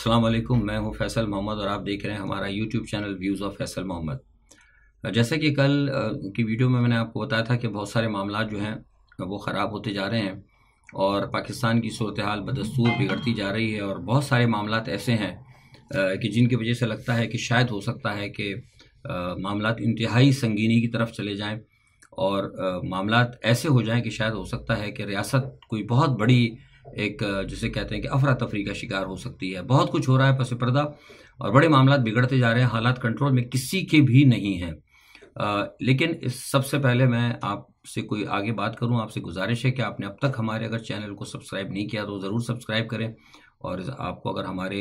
अस्सलाम वालेकुम। मैं हूं फैसल मोहम्मद और आप देख रहे हैं हमारा YouTube channel views of Faisal Mohammad. जैसे कि कल की वीडियो में मैंने आपको बताया था कि बहुत सारे मामला जो हैं वो ख़राब होते जा रहे हैं और पाकिस्तान की सूरत हाल बदस्तूर बिगड़ती जा रही है और बहुत सारे मामला ऐसे हैं कि जिनकी वजह से लगता है कि शायद हो सकता है कि मामला इंतहाई संगीनी की तरफ चले जाएँ और मामला ऐसे हो जाएँ कि शायद हो सकता है कि रियासत कोई बहुत बड़ी एक जिसे कहते हैं कि अफरा तफरी का शिकार हो सकती है। बहुत कुछ हो रहा है पस पर्दा और बड़े मामला बिगड़ते जा रहे हैं, हालात कंट्रोल में किसी के भी नहीं हैं। लेकिन इस सबसे पहले मैं आपसे कोई आगे बात करूं, आपसे गुजारिश है कि आपने अब तक हमारे अगर चैनल को सब्सक्राइब नहीं किया तो ज़रूर सब्सक्राइब करें और आपको अगर हमारे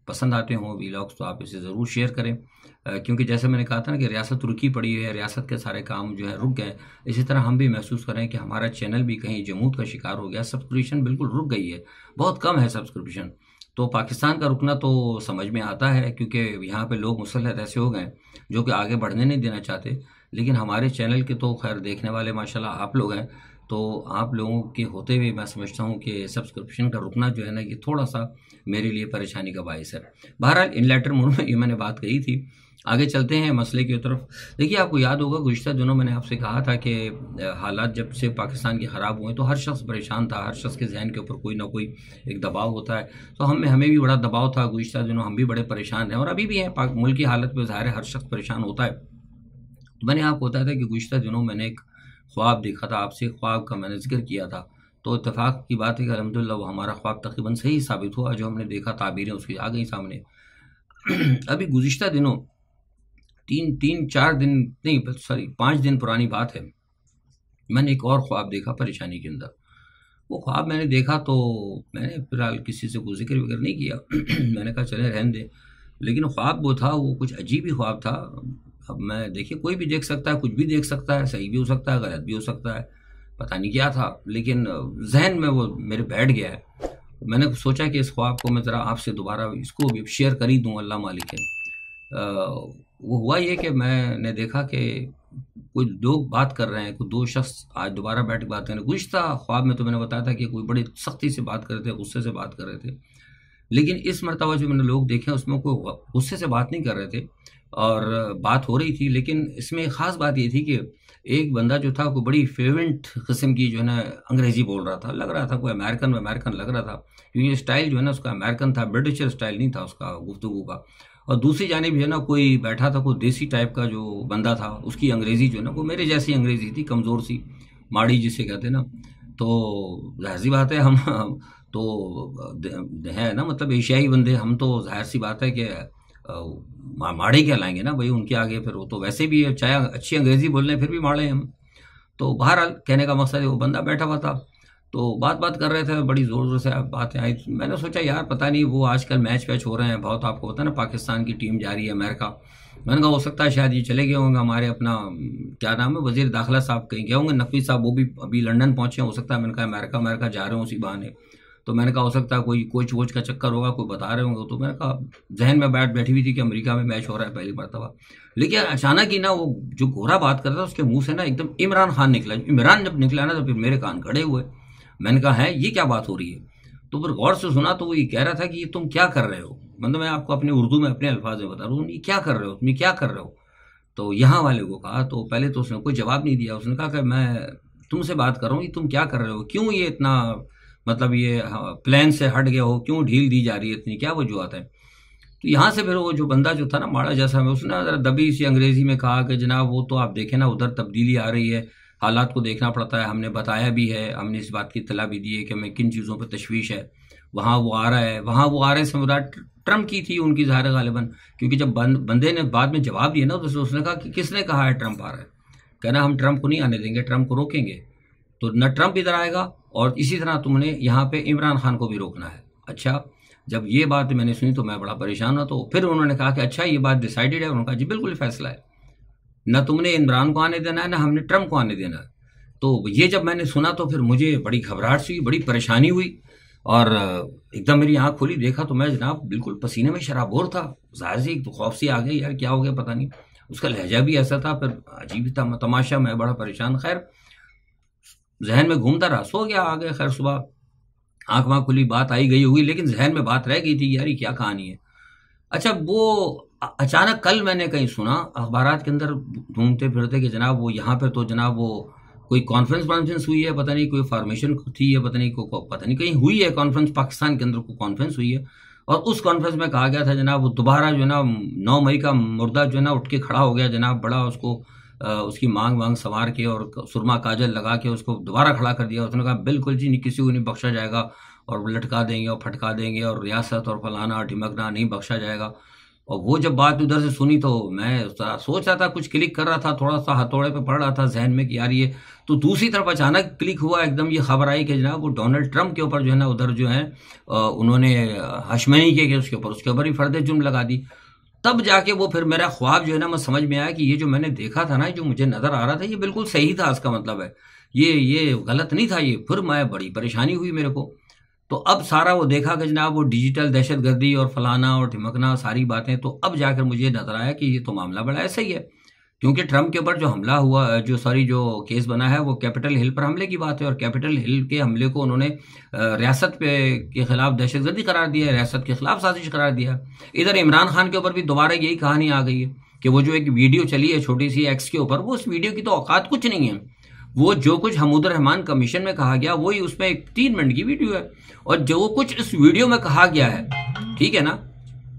पसंद आते हों वीलॉग्स तो आप इसे ज़रूर शेयर करें, क्योंकि जैसे मैंने कहा था ना कि रियासत रुकी पड़ी है, रियासत के सारे काम जो है रुक गए। इसी तरह हम भी महसूस करें कि हमारा चैनल भी कहीं जमूद का शिकार हो गया, सब्सक्रिप्शन बिल्कुल रुक गई है, बहुत कम है सब्सक्रिप्शन। तो पाकिस्तान का रुकना तो समझ में आता है क्योंकि यहाँ पे लोग मुसल्लत ऐसे हो गए जो कि आगे बढ़ने नहीं देना चाहते। लेकिन हमारे चैनल के तो खैर देखने वाले माशाल्लाह आप लोग हैं, तो आप लोगों के होते हुए मैं समझता हूँ कि सब्सक्रिप्शन का रुकना जो है ना ये थोड़ा सा मेरे लिए परेशानी का बायस है। बहरहाल इन लेटर मोड में ये मैंने बात कही थी। आगे चलते हैं मसले की तरफ। देखिए, आपको याद होगा गुज़िश्ता दिनों मैंने आपसे कहा था कि हालात जब से पाकिस्तान के ख़राब हुए तो हर शख्स परेशान था, हर शख्स के जहन के ऊपर कोई ना कोई एक दबाव होता है। तो हमें भी बड़ा दबाव था गुज़िश्ता दिनों, हम भी बड़े परेशान हैं और अभी भी हैं। मुल्क की हालत में ज़ाहिर है हर शख्स परेशान होता है। तो मैंने आपको बताया था कि गुज़िश्ता दिनों मैंने एक ख्वाब देखा था, आपसे ख्वाब का मैंने जिक्र किया था। तो इत्तेफाक की बात है कि अल्हम्दुलिल्लाह वो हमारा ख्वाब तकरीबन सही साबित हुआ, जो हमने देखा ताबीरें उसकी आ गई सामने। अभी गुज़िश्ता दिनों 4 दिन नहीं, सॉरी 5 दिन पुरानी बात है, मैंने एक और ख्वाब देखा परेशानी के अंदर। वो ख्वाब मैंने देखा तो मैंने फिलहाल किसी से कोई जिक्र वगैरह नहीं किया। मैंने कहा चले रहने दें, लेकिन ख्वाब वो था, वो कुछ अजीब ही ख्वाब था। अब मैं देखिए कोई भी देख सकता है, कुछ भी देख सकता है, सही भी हो सकता है, गलत भी हो सकता है, पता नहीं क्या था, लेकिन जहन में वो मेरे बैठ गया है। मैंने सोचा कि इस ख्वाब को मैं ज़रा आपसे दोबारा इसको भी शेयर कर ही दूँ, अल्लाह मालिक है। वो हुआ ये कि मैंने देखा कि कोई लोग बात कर रहे हैं, कोई 2 शख्स आज दोबारा बैठ के बात कर रहे हैं। गुज़िश्ता ख्वाब में तो मैंने बताया था कि कोई बड़ी सख्ती से बात कर रहे थे, गुस्से से बात कर रहे थे, लेकिन इस मरतबा जो मैंने लोग देखे उसमें कोई गुस्से से बात नहीं कर रहे थे और बात हो रही थी। लेकिन इसमें ख़ास बात ये थी कि एक बंदा जो था कोई बड़ी फ्लुएंट किस्म की जो है ना अंग्रेज़ी बोल रहा था, लग रहा था कोई अमेरिकन लग रहा था, क्योंकि स्टाइल जो है ना उसका अमेरिकन था, ब्रिटिश स्टाइल नहीं था उसका गुफ्तगू का। और दूसरी जानिब जो है ना कोई बैठा था, कोई देसी टाइप का जो बंदा था, उसकी अंग्रेज़ी जो है ना वो मेरे जैसी अंग्रेज़ी थी, कमज़ोर सी, माड़ी जिसे कहते हैं ना। तो ज़ाहिर-सी बात है हम तो है ना, मतलब एशियाई बंदे हम, तो ज़ाहिर सी बात है कि माड़े कहलाएंगे ना भाई उनके आगे। फिर वो तो वैसे भी चाहे अच्छी अंग्रेज़ी बोल रहे हैं फिर भी माड़े हैं हम। तो बहरहाल कहने का मकसद है वो बंदा बैठा हुआ था, तो बात कर रहे थे, बड़ी ज़ोर-ज़ोर से बातें आई। मैंने सोचा यार पता नहीं वो आजकल मैच हो रहे हैं बहुत, आपको पता है ना पाकिस्तान की टीम जा रही है अमेरिका। मैंने कहा हो सकता है शायद ये चले गए होंगे, हमारे अपना क्या नाम है वज़ीर दाखिला साहब कहीं गए होंगे, नकवी साहब, वो भी अभी लंदन पहुँचे, हो सकता है। मैंने कहा अमेरिका जा रहे हो उसी बहाने। तो मैंने कहा हो सकता है कोई कोच वोच का चक्कर होगा, कोई बता रहे होंगे। तो मैंने कहा जहन में बैठी हुई थी कि अमेरिका में मैच हो रहा है पहली मरतबा। लेकिन अचानक ही ना वो जो गोरा बात कर रहा था उसके मुंह से ना एकदम इमरान खान निकला। इमरान जब निकला ना तो फिर मेरे कान खड़े हुए। मैंने कहा है ये क्या बात हो रही है? तो फिर गौर से सुना तो वो ये कह रहा था कि ये तुम क्या कर रहे हो, मतलब मैं आपको अपने उर्दू में अपने अल्फाज में बता रहा हूँ, ये क्या कर रहे हो, तुम ये क्या कर रहे हो? तो यहाँ वाले को कहा, तो पहले तो उसने कोई जवाब नहीं दिया। उसने कहा कि मैं तुमसे बात कर रहा हूँ, ये तुम क्या कर रहे हो, क्यों ये इतना, मतलब ये प्लान से हट गया हो, क्यों ढील दी जा रही है, इतनी क्या वजूहत है? तो यहाँ से फिर वो जो बंदा जो था ना माड़ा जैसा, मैं उसने ज़रा दबी सी अंग्रेज़ी में कहा कि जनाब वो तो आप देखें ना उधर तब्दीली आ रही है, हालात को देखना पड़ता है, हमने बताया भी है, हमने इस बात की इत्तला भी दी है कि हमें किन चीज़ों पर तशवीश है। वहाँ वो आ रहा है, वहाँ वो आ रहे से मुराद ट्रम्प की थी उनकी ज़ाहिर गालिबन, क्योंकि जब बंदे ने बाद में जवाब दिया ना तो उसने कहा कि किसने कहा है ट्रम्प आ रहा है? कहना हम ट्रम्प को नहीं आने देंगे, ट्रम्प को रोकेंगे। तो न ट्रम्प इधर आएगा और इसी तरह तुमने यहाँ पे इमरान खान को भी रोकना है। अच्छा, जब ये बात मैंने सुनी तो मैं बड़ा परेशान हुआ। तो फिर उन्होंने कहा कि अच्छा ये बात डिसाइडेड है? उन्होंने कहा जी बिल्कुल फैसला है, न तुमने इमरान को आने देना है न हमने ट्रम्प को आने देना है। तो ये जब मैंने सुना तो फिर मुझे बड़ी घबराहट सी हुई, बड़ी परेशानी हुई और एकदम मेरी आँख खुली, देखा तो मैं जनाब बिल्कुल पसीने में शराबोर था। ज़ाहिर सी एक तो खौफ सी आ गई, यार क्या हो गया पता नहीं। उसका लहजा भी ऐसा था, फिर अजीब था तमाशा, मैं बड़ा परेशान। खैर जहन में घूमता रहा, सो गया, आ गया। खैर सुबह आंख वाँख खुली, बात आई गई होगी, लेकिन जहन में बात रह गई थी यार ये क्या कहानी है। अच्छा, वो अचानक कल मैंने कहीं सुना अखबारात के अंदर ढूंढते फिरते कि जनाब वो यहाँ पर तो जनाब वो कोई कॉन्फ्रेंस हुई है, पता नहीं कोई फॉर्मेशन थी है, पता नहीं कहीं हुई है कॉन्फ्रेंस, पाकिस्तान के अंदर को कॉन्फ्रेंस हुई है। और उस कॉन्फ्रेंस में कहा गया था जनाब वो दोबारा जो है ना 9 मई का मुर्दा जो है ना उठ के खड़ा हो गया जनाब, बड़ा उसको उसकी मांग वांग संवार के और सुरमा काजल लगा के उसको दोबारा खड़ा कर दिया। उसने कहा बिल्कुल जी नहीं, किसी को नहीं बख्शा जाएगा और लटका देंगे और फटका देंगे और रियासत और फलाना ढिमकना नहीं बख्शा जाएगा। और वो जब बात उधर से सुनी तो मैं सोच रहा था, कुछ क्लिक कर रहा था, थोड़ा सा हथौड़े पे पड़ रहा था जहन में कि यार ये तो, दूसरी तरफ अचानक क्लिक हुआ एकदम, ये खबर आई कि जनाब वो डोनाल्ड ट्रंप के ऊपर जो है ना उधर जो है उन्होंने हशमनी के उसके ऊपर ही फर्द जुर्म लगा दी। तब जाके वो फिर मेरा ख्वाब जो है ना मैं समझ में आया कि ये जो मैंने देखा था ना, जो मुझे नजर आ रहा था, ये बिल्कुल सही था। इसका मतलब है ये गलत नहीं था ये। फिर मैं बड़ी परेशानी हुई मेरे को। तो अब सारा वो देखा कि जनाब वो डिजिटल दहशतगर्दी और फलाना और ढिमकना सारी बातें, तो अब जाकर मुझे नजर आया कि ये तो मामला बड़ा ऐसा ही है। क्योंकि ट्रंप के ऊपर जो हमला हुआ, जो केस बना है, वो कैपिटल हिल पर हमले की बात है। और कैपिटल हिल के हमले को उन्होंने रियासत पे के खिलाफ दहशतगर्दी करार दिया है, रियासत के खिलाफ साजिश करार दिया। इधर इमरान खान के ऊपर भी दोबारा यही कहानी आ गई है कि वो जो एक वीडियो चली है छोटी सी एक्स के ऊपर, वो उस वीडियो की तो औकात कुछ नहीं है। वो जो कुछ हमूदुर रहमान कमीशन में कहा गया वही उसमें एक 3 मिनट की वीडियो है। और जो कुछ इस वीडियो में कहा गया है, ठीक है ना,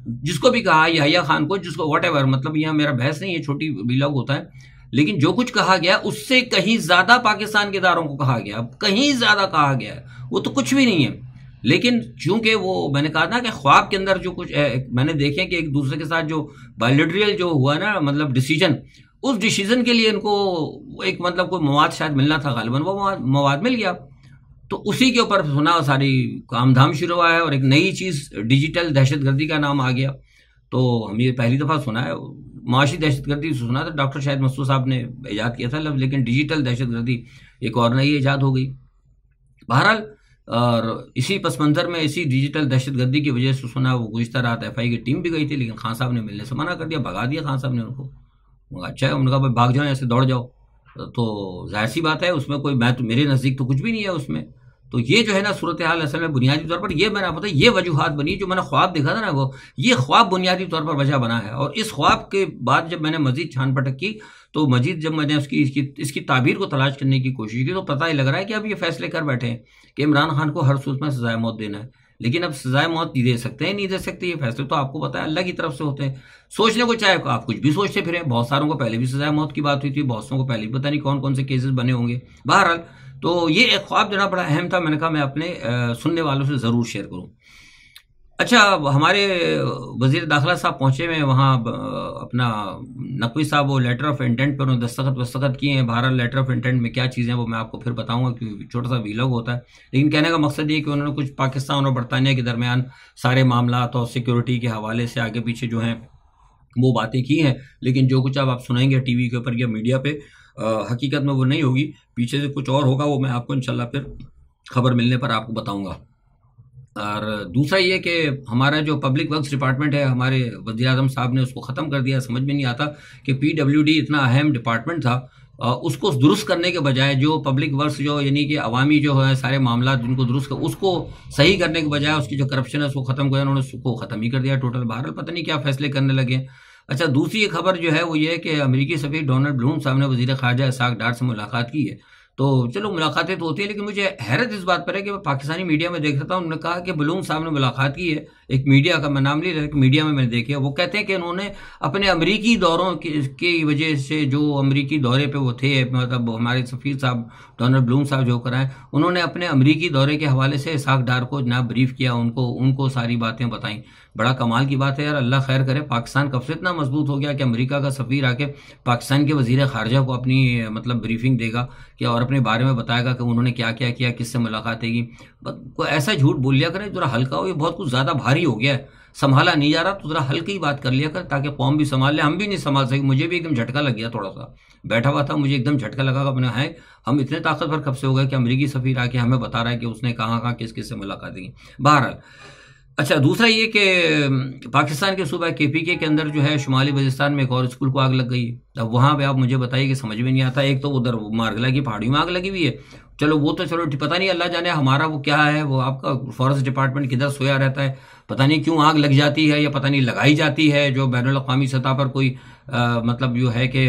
जिसको भी कहा, याहिया खान को, जिसको वट एवर, मतलब यहाँ मेरा बहस नहीं है, छोटी व्लॉग होता है, लेकिन जो कुछ कहा गया उससे कहीं ज्यादा पाकिस्तान के इदारों को कहा गया, कहीं ज्यादा कहा गया है, वो तो कुछ भी नहीं है। लेकिन चूंकि वो मैंने कहा ना कि ख्वाब के अंदर जो कुछ मैंने देखे कि एक दूसरे के साथ जो बायोलिट्रियल जो हुआ ना, मतलब डिसीजन, उस डिसीजन के लिए इनको एक मतलब कोई मवाद शायद मिलना था, गालिबन वो मवाद मिल गया। तो उसी के ऊपर सुना सारी काम धाम शुरू हुआ है और एक नई चीज डिजिटल दहशतगर्दी का नाम आ गया। तो हम ये पहली दफा सुना है, माशी दहशतगर्दी सुना था, डॉक्टर शाहिद मसूद साहब ने इजाद किया था लफ्ज, लेकिन डिजिटल दहशतगर्दी एक और नई इजाद हो गई। बहरहाल, और इसी पस मंजर में, इसी डिजिटल दहशतगर्दी की वजह से सुना वो गुज़िश्ता रात एफआई की टीम भी गई थी, लेकिन खान साहब ने मिलने से मना कर दिया, भगा दिया खान साहब ने उनको। अच्छा है, उनका भाई भाग जाओ, ऐसे दौड़ जाओ, तो जाहिर सी बात है उसमें कोई, मैं तो मेरे नज़दीक तो कुछ भी नहीं है उसमें। तो ये जो है ना सूरत हाल असल में बुनियादी तौर पर, ये मैंने आपको बताया, ये वजूहात बनी जो मैंने ख्वाब देखा था ना, वो ये ख्वाब बुनियादी तौर पर वजह बना है। और इस ख्वाब के बाद जब मैंने मजीद छान पटक की, तो मजीद जब मैंने इसकी ताबीर को तलाश करने की कोशिश की, तो पता ही लग रहा है कि अब ये फैसले कर बैठे हैं कि इमरान खान को हर सूरत में सजाए मौत देना है। लेकिन अब सजाए मौत दे सकते हैं नहीं दे सकते, ये फैसले तो आपको पता है अल्लाह की तरफ से होते हैं। सोचने को चाहे आप कुछ भी सोचते फिरे, बहुत सारों को पहले भी सजाए मौत की बात हुई थी, बहुत को पहले भी पता नहीं कौन कौन से केसेस बने होंगे। बहरहाल, तो ये एक ख्वाब जो ना बड़ा अहम था, मैंने कहा मैं अपने सुनने वालों से जरूर शेयर करूं। अच्छा, हमारे वजीर दाखिला साहब पहुंचे हुए वहाँ, अपना नकवी साहब वो लेटर ऑफ इंटेंट पर उन्होंने दस्तखत किए हैं। बहरहाल लेटर ऑफ इंटेंट में क्या चीज़ें वो मैं आपको फिर बताऊंगा, क्योंकि छोटा सा वीलॉग होता है। लेकिन कहने का मकसद ये कि उन्होंने कुछ पाकिस्तान और बरतानिया के दरमियान सारे मामला और सिक्योरिटी के हवाले से आगे पीछे जो हैं वो बातें की हैं। लेकिन जो कुछ अब आप सुनाएंगे टीवी के ऊपर या मीडिया पे, हकीकत में वो नहीं होगी, पीछे से कुछ और होगा, वो मैं आपको इंशाल्लाह फिर खबर मिलने पर आपको बताऊंगा। और दूसरा ये कि हमारा जो पब्लिक वर्क्स डिपार्टमेंट है, हमारे वज़ीर आज़म साहब ने उसको ख़त्म कर दिया। समझ में नहीं आता कि पीडब्ल्यूडी इतना अहम डिपार्टमेंट था, उसको दुरुस्त करने के बजाय जो पब्लिक वर्क्स जो यानी कि अवामी जो है सारे मामला जिनको दुरुस्त कर, उसको सही करने के बजाय उसकी जो करप्शन है उसको ख़त्म किया, उन्होंने उसको ख़त्म ही कर दिया टोटल। बहरहाल पता नहीं क्या फैसले करने लगे। अच्छा, दूसरी खबर जो है वो ये है कि अमेरिकी सफ़ीर डोनाल्ड ब्लूम साहब ने वज़ीर ख़ारजा इसाक डार से मुलाकात की है। तो चलो मुलाकातें तो होती है, लेकिन मुझे हैरत इस बात पर है कि मैं पाकिस्तानी मीडिया में देख रहा था, उन्होंने कहा कि ब्लूम साहब ने मुलाकात की है, एक मीडिया का मैं नाम नहीं रहा, मीडिया में मैंने देखा, वो कहते हैं कि उन्होंने अपने अमरीकी दौरों की वजह से, जो अमरीकी दौरे पे वो थे, मतलब हमारे सफ़ीर साहब डोनाल्ड ब्लूम साहब जो कराएं, उन्होंने अपने अमरीकी दौरे के हवाले से इसाक डार को जनाब ब्रीफ किया, उनको सारी बातें बताई। बड़ा कमाल की बात है यार, अल्लाह खैर करे। पाकिस्तान कब से इतना मजबूत हो गया कि अमेरिका का सफ़ीर आके पाकिस्तान के वज़ीर ख़ारजा को अपनी मतलब ब्रीफिंग देगा कि, और अपने बारे में बताएगा कि उन्होंने क्या क्या किया, किससे मुलाकातें की। कोई ऐसा झूठ बोल लिया करे जरा हल्का हो, ये बहुत कुछ ज़्यादा भारी हो गया है, संभाला नहीं जा रहा, तो जरा हल्की ही बात कर लिया कर ताकि कौम भी संभाल ले। हम भी नहीं संभाल सके, मुझे भी एकदम झटका लग गया, थोड़ा सा बैठा हुआ था, मुझे एकदम झटका लगा अपने, है हम इतने ताकतवर कब से हो गए कि अमरीकी सफ़ीर आके हमें बता रहा है कि उसने कहाँ कहाँ किस किस से मुलाकातें की। बहरहाल, अच्छा, दूसरा ये कि पाकिस्तान के सूबा केपीके के अंदर जो है शुमाली बलूचिस्तान में एक और स्कूल को आग लग गई। अब वहाँ पे आप मुझे बताइए कि समझ में नहीं आता, एक तो उधर मारगला की पहाड़ियों में आग लगी हुई है, चलो वो तो चलो पता नहीं, अल्लाह जाने हमारा वो क्या है, वो आपका फॉरेस्ट डिपार्टमेंट किधर सोया रहता है, पता नहीं क्यों आग लग जाती है या पता नहीं लगाई जाती है, जो बैनुल अक़वामी सतह पर कोई मतलब जो है कि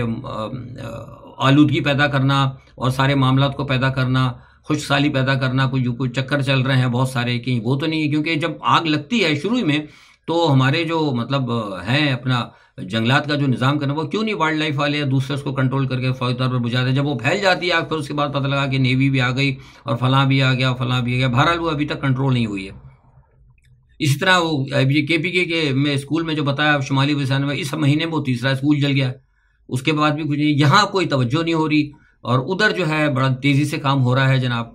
आलूदगी पैदा करना और सारे मामलात को पैदा करना, खुशहाली पैदा करना, कोई चक्कर चल रहे हैं बहुत सारे कि वो तो नहीं है। क्योंकि जब आग लगती है शुरू में तो हमारे जो मतलब हैं अपना जंगलात का जो निज़ाम करना, वो क्यों नहीं वाइल्ड लाइफ वाले या दूसरे उसको कंट्रोल करके फौरी तौर पर बुझाते। जब वो फैल जाती है आग, फिर उसके बाद पता लगा कि नेवी भी आ गई और फलां भी आ गया, फलां भी आ गया, बहरहाल वो अभी तक कंट्रोल नहीं हुई है। इसी तरह वो ये KPK के में स्कूल में जो बताया शुमाली वजिस्तान में इस महीने में वो तीसरा स्कूल जल गया, उसके बाद भी कुछ नहीं, यहाँ कोई तवज्जो नहीं हो रही। और उधर जो है बड़ा तेज़ी से काम हो रहा है जनाब।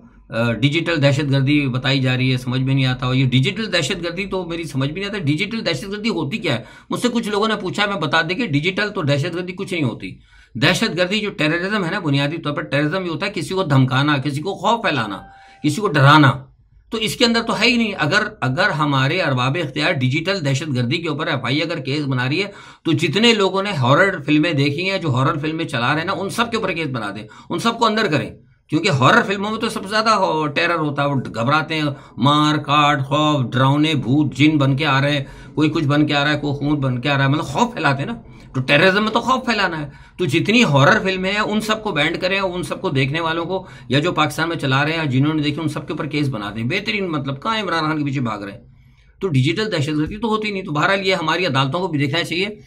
डिजिटल दहशतगर्दी बताई जा रही है, समझ में नहीं आता। और ये डिजिटल दहशतगर्दी तो मेरी समझ में नहीं आता, डिजिटल दहशतगर्दी होती क्या है। मुझसे कुछ लोगों ने पूछा, मैं बता दें कि डिजिटल तो दहशतगर्दी कुछ नहीं होती। दहशतगर्दी जो टेररिज्म है ना, बुनियादी तौर पर टेररिज्म ये होता है किसी को धमकाना, किसी को खौफ फैलाना, किसी को डराना। तो इसके अंदर तो है ही नहीं। अगर हमारे अरबाब इख्तियार डिजिटल दहशतगर्दी के ऊपर FI अगर केस बना रही है, तो जितने लोगों ने हॉरर फिल्में देखी हैं, जो हॉरर फिल्में चला रहे हैं ना, उन सब के ऊपर केस बना दें, उन सबको अंदर करें। क्योंकि हॉरर फिल्मों में तो सबसे ज्यादा टेरर होता है, वो घबराते हैं, मार काट खौफ, डरावने भूत जिन बन के आ रहे हैं, कोई कुछ बन के आ रहा है, कोई खून बन के आ रहा है, मतलब खौफ फैलाते हैं ना। तो टेररिज्म में तो खौफ फैलाना है। तो जितनी हॉरर फिल्में हैं उन सबको बैंड करें, उन सबको देखने वालों को या जो पाकिस्तान में चला रहे हैं जिन्होंने देखे उन सबके ऊपर केस बना दें। बेहतरीन, मतलब कहाँ इमरान खान के पीछे भाग रहे हैं। तो डिजिटल दहशतगर्दी तो होती नहीं। तो बहरहाल ये हमारी अदालतों को भी देखना चाहिए।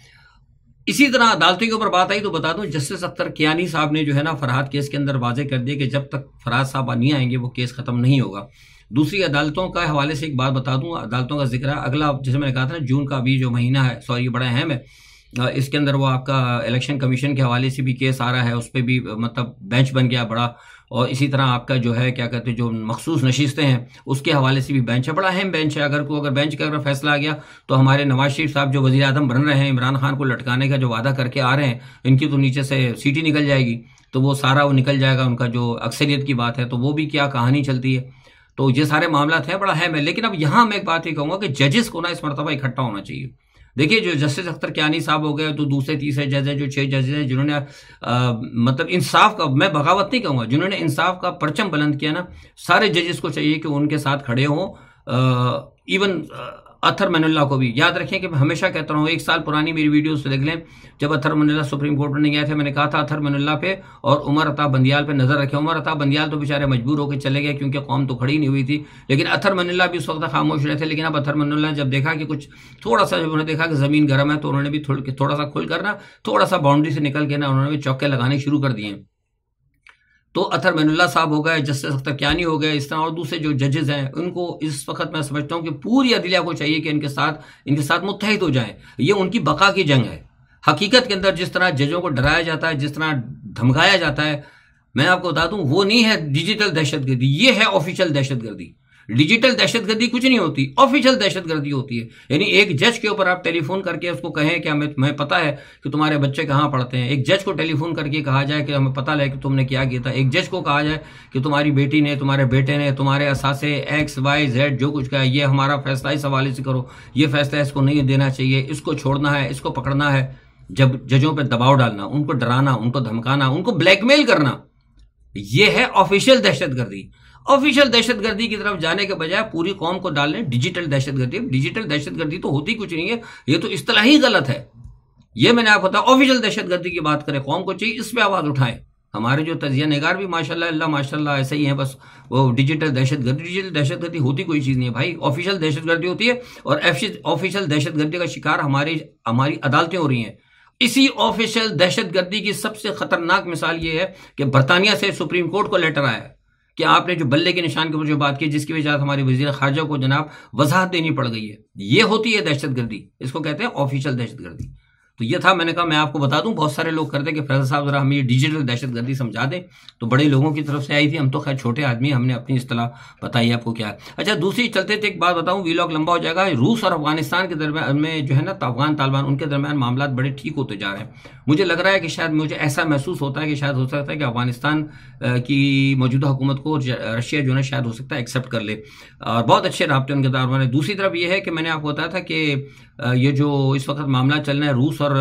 इसी तरह अदालतों के ऊपर बात आई तो बता दूं, जस्टिस अख्तर कियानी साहब ने जो है ना फरहाद केस के अंदर वाजे कर दिया कि जब तक फरहाद साहब नहीं आएंगे वो केस खत्म नहीं होगा। दूसरी अदालतों का हवाले से एक बात बता दूं, अदालतों का जिक्र है अगला, जैसे मैंने कहा था ना, जून का अभी जो महीना है, सॉरी ये बड़ा अहम है, इसके अंदर वो आपका इलेक्शन कमीशन के हवाले से भी केस आ रहा है, उस पर भी मतलब बेंच बन गया बड़ा। और इसी तरह आपका जो है क्या कहते हैं, जो मखसूस नशिस्तें हैं उसके हवाले से भी बेंच है, बड़ा अहम बेंच है। अगर बेंच का अगर फैसला आ गया तो हमारे नवाज शरीफ साहब जो वज़ीर आज़म बन रहे हैं, इमरान खान को लटकाने का जो वादा करके आ रहे हैं, इनकी तो नीचे से सीट ही निकल जाएगी। तो वो सारा वो निकल जाएगा, उनका जो अक्सरियत की बात है, तो वो भी क्या कहानी चलती है। तो ये सारे मामला हैं, बड़ा अहम है। लेकिन अब यहाँ मैं एक बात ही कहूँगा कि जजेस को ना इस मरतबा इकट्ठा होना चाहिए। देखिए, जो जस्टिस अख्तर कियानी साहब हो गए, तो दूसरे तीसरे जज हैं, जो 6 जज हैं जिन्होंने मतलब इंसाफ का, मैं बगावत नहीं कहूँगा, जिन्होंने इंसाफ का परचम बुलंद किया ना, सारे जजेस को चाहिए कि उनके साथ खड़े हों। इवन अथर मनल्ला को भी याद रखें कि मैं हमेशा कहता हूँ, 1 साल पुरानी मेरी वीडियोस देख लें, जब अथर मनल्ला सुप्रीम कोर्ट में नहीं गए थे, मैंने कहा था अथर मनल्ला पे और उमर अता बंदियाल पे नजर रखें। उमर अता बंदियाल तो बेचारे मजबूर होकर चले गए क्योंकि कौम तो खड़ी नहीं हुई थी, लेकिन अथर मनल्ला भी उस वक्त खामोश रहे थे। लेकिन अब अथर मनल्ला ने जब देखा कि कुछ थोड़ा सा, जब उन्होंने देखा कि जमीन गर्म है, तो उन्होंने भी थोड़ा सा खुल कर ना, थोड़ा सा बाउंड्री से निकल के ना, उन्होंने भी चौके लगाने शुरू कर दिए। तो अथर मनल्ला साहब हो गए, जस्टिस अख्तर कियानी हो गए, इस तरह और दूसरे जो जजेस हैं, उनको इस वक्त मैं समझता हूं कि पूरी अदलिया को चाहिए कि इनके साथ मुत्तहिद हो जाएं। ये उनकी बका की जंग है। हकीकत के अंदर जिस तरह जजों को डराया जाता है, जिस तरह धमकाया जाता है, मैं आपको बता दूं, वो नहीं है डिजिटल दहशतगर्दी, ये है ऑफिशियल दहशतगर्दी। डिजिटल दहशतगर्दी कुछ नहीं होती, ऑफिशियल दहशतगर्दी होती है। यानी एक जज के ऊपर आप टेलीफोन करके उसको कहें कि हमें पता है कि तुम्हारे बच्चे कहाँ पढ़ते हैं। एक जज को टेलीफोन करके कहा जाए कि हमें पता है कि तुमने क्या किया था। एक जज को कहा जाए कि तुम्हारी बेटी ने, तुम्हारे बेटे ने, तुम्हारे असासे XYZ जो कुछ कहा, ये हमारा फैसला इस हवाले से करो, ये फैसला इसको नहीं देना चाहिए, इसको छोड़ना है, इसको पकड़ना है। जब जजों पर दबाव डालना, उनको डराना, उनको धमकाना, उनको ब्लैकमेल करना, यह है ऑफिशियल दहशतगर्दी। ऑफिशियल दहशतगर्दी की तरफ जाने के बजाय पूरी कौम को डालने डिजिटल दहशतगर्दी। डिजिटल दहशतगर्दी तो होती कुछ नहीं है, ये तो इस्तिलाह ही गलत है। ये मैंने आपको बताया, ऑफिशियल दहशतगर्दी की बात करें, कौम को चाहिए इस पे आवाज उठाएं। हमारे जो तजिया निगार भी माशाल्लाह अल्लाह माशाल्लाह ऐसे ही हैं, बस वो डिजिटल दहशतगर्दी होती कोई चीज नहीं है भाई, ऑफिशियल दहशतगर्दी होती है। और ऑफिशियल दहशतगर्दी का शिकार हमारी अदालतें हो रही हैं। इसी ऑफिशियल दहशतगर्दी की सबसे खतरनाक मिसाल ये है कि बरतानिया से सुप्रीम कोर्ट को लेटर आया कि आपने जो बल्ले के निशान के ऊपर जो बात की, जिसकी वजह से हमारे वजीर खारजा को जनाब वजाहत देनी पड़ गई है, ये होती है दहशतगर्दी। इसको कहते हैं ऑफिशियल दहशतगर्दी। तो ये था, मैंने कहा मैं आपको बता दूं। बहुत सारे लोग करते कि फैसल साहब जरा हमें ये डिजिटल दहशतगर्दी समझा दें, तो बड़े लोगों की तरफ से आई थी। हम तो खैर छोटे आदमी, हमने अपनी इस्तिलाह बताई आपको क्या है। अच्छा, दूसरी चलते थे एक बात बताऊं, वीलॉग लंबा हो जाएगा। रूस और अफगानिस्तान के दरमियान में जो है ना, अफगान तालिबान, उनके दरमियान मामला बड़े ठीक होते जा रहे हैं। मुझे लग रहा है कि शायद, मुझे ऐसा महसूस होता है कि शायद हो सकता है कि अफगानिस्तान की मौजूदा हुकूमत को रशिया जो है शायद हो सकता है एक्सेप्ट कर ले, और बहुत अच्छे राब्ते उनके दरमियान है। दूसरी तरफ यह है कि मैंने आपको बताया था कि ये जो इस वक्त मामला चल रहा है रूस और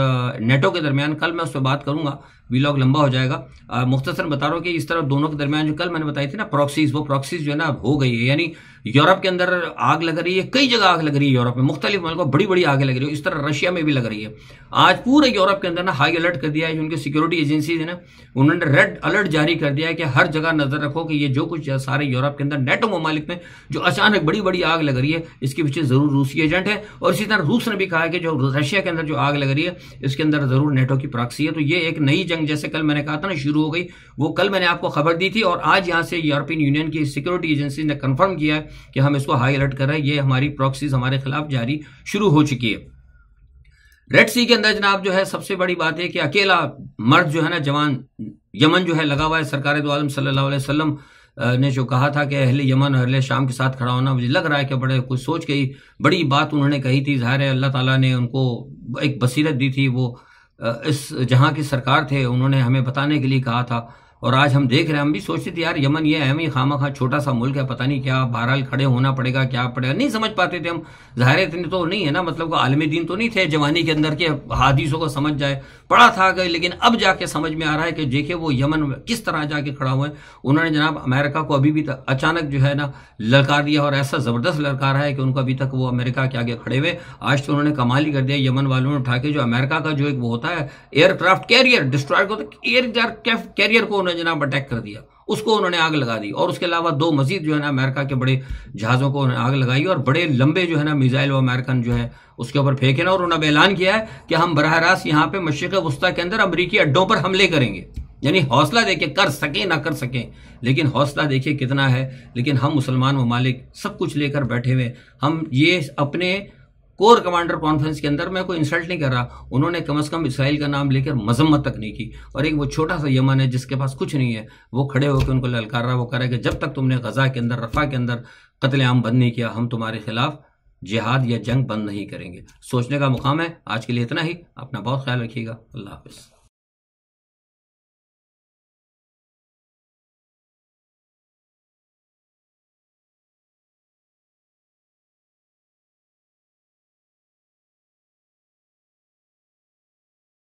नेटो के दरमियान, कल मैं उस पर बात करूंगा वीलॉग लंबा हो जाएगा। मुख्तसर बता रहा हूँ कि इस तरह दोनों के दरमियान जो कल मैंने बताई थी ना प्रॉक्सीज, वो प्रॉक्सीज जो है ना हो गई है, यानी यूरोप के अंदर आग लग रही है, कई जगह आग लग रही है यूरोप में, मुख्तलिफ मुल्कों बड़ी बड़ी आगे लग रही है, इस तरह रशिया में भी लग रही है। आज पूरे यूरोप के अंदर ना हाई अलर्ट कर दिया है, उनकी सिक्योरिटी एजेंसीज है ना, उन्होंने रेड अलर्ट जारी कर दिया है कि हर जगह नजर रखो कि ये जो कुछ सारे यूरोप के अंदर नेटो ममालिक में जो अचानक बड़ी बड़ी आग लग रही है, इसके पीछे जरूर रूसी एजेंट है। और इसी तरह रूस ने भी कहा है कि जो रशिया के अंदर जो आग लग रही है इसके अंदर जरूर नेटो की प्रॉक्सी है। तो ये एक नई जंग, जैसे कल मैंने कहा था ना शुरू हो गई, वो कल मैंने आपको खबर दी थी और आज यहां से यूरोपियन यूनियन की सिक्योरिटी एजेंसी ने कंफर्म किया है कि हम इसको हाई अलर्ट कर रहे हैं, ये हमारी प्रॉक्सीज हमारे खिलाफ जारी शुरू हो चुकी है। रेड सी के अंदर जनाब जो है सबसे बड़ी बात है कि अकेला मर्द जो है ना जवान यमन जो है लगा हुआ है। सरकार दो आलम सल्लल्लाहु अलैहि वसल्लम ने जो कहा था कि अहले यमन और अहले शाम के साथ खड़ा होना, मुझे लग रहा है कि बड़े कुछ सोच के ही बड़ी बात उन्होंने कही थी। ज़ाहिर है अल्लाह ताला ने उनको एक बसीरत दी थी, वो इस जहां की सरकार थे, उन्होंने हमें बताने के लिए कहा था। और आज हम देख रहे हैं, हम भी सोचते थे यार यमन ये है, खामा खा छोटा सा मुल्क है, पता नहीं क्या बहरहाल खड़े होना पड़ेगा, क्या पड़ेगा, नहीं समझ पाते थे हम। ज़ाहिर इतने तो नहीं है ना, मतलब को आलमी दीन तो नहीं थे जवानी के अंदर के हदीसों को समझ जाए, पढ़ा था गए, लेकिन अब जाके समझ में आ रहा है कि देखिए वो यमन किस तरह जाके खड़ा हुआ है। उन्होंने जनाब अमेरिका को अभी भी अचानक जो है ना ललकार दिया, और ऐसा जबरदस्त ललकार है कि उनको अभी तक वो अमेरिका के आगे खड़े हुए। आज तो उन्होंने कमाल ही कर दिया, यमन वालों ने उठा के जो अमेरिका का जो एक वो होता है एयरक्राफ्ट कैरियर डिस्ट्रॉयर को, एयरक्राफ्ट कैरियर को उन्होंने जनाब अटैक कर दिया, उसको उन्होंने आग लगा दी। और उसके अलावा दो मजीद जो है ना अमेरिका के बड़े जहाजों को उन्होंने आग लगाई, और बड़े लंबे जो है ना मिसाइल वो अमेरिकन जो है उसके ऊपर फेंके ना। और उन्होंने ऐलान किया है कि हम बराह रास्त यहाँ पे मशरिक़ वस्ता के अंदर अमरीकी अड्डों पर हमले करेंगे। यानी हौसला देखिए, कर सकें ना कर सकें, लेकिन हौसला देखिए कितना है। लेकिन हम मुसलमान ममालिक सब कुछ लेकर बैठे हुए, हम ये अपने कोर कमांडर कॉन्फ्रेंस के अंदर, मैं कोई इंसल्ट नहीं कर रहा, उन्होंने कम से कम इसराइल का नाम लेकर मजम्मत तक नहीं की। और एक वो छोटा सा यमन है जिसके पास कुछ नहीं है, वो खड़े होकर उनको ललकार रहा, वो कह रहा है कि जब तक तुमने गजा के अंदर रफा के अंदर कत्लेआम बंद नहीं किया, हम तुम्हारे खिलाफ जिहाद या जंग बंद नहीं करेंगे। सोचने का मुकाम है। आज के लिए इतना ही, अपना बहुत ख्याल रखिएगा। अल्लाह हाफिज़।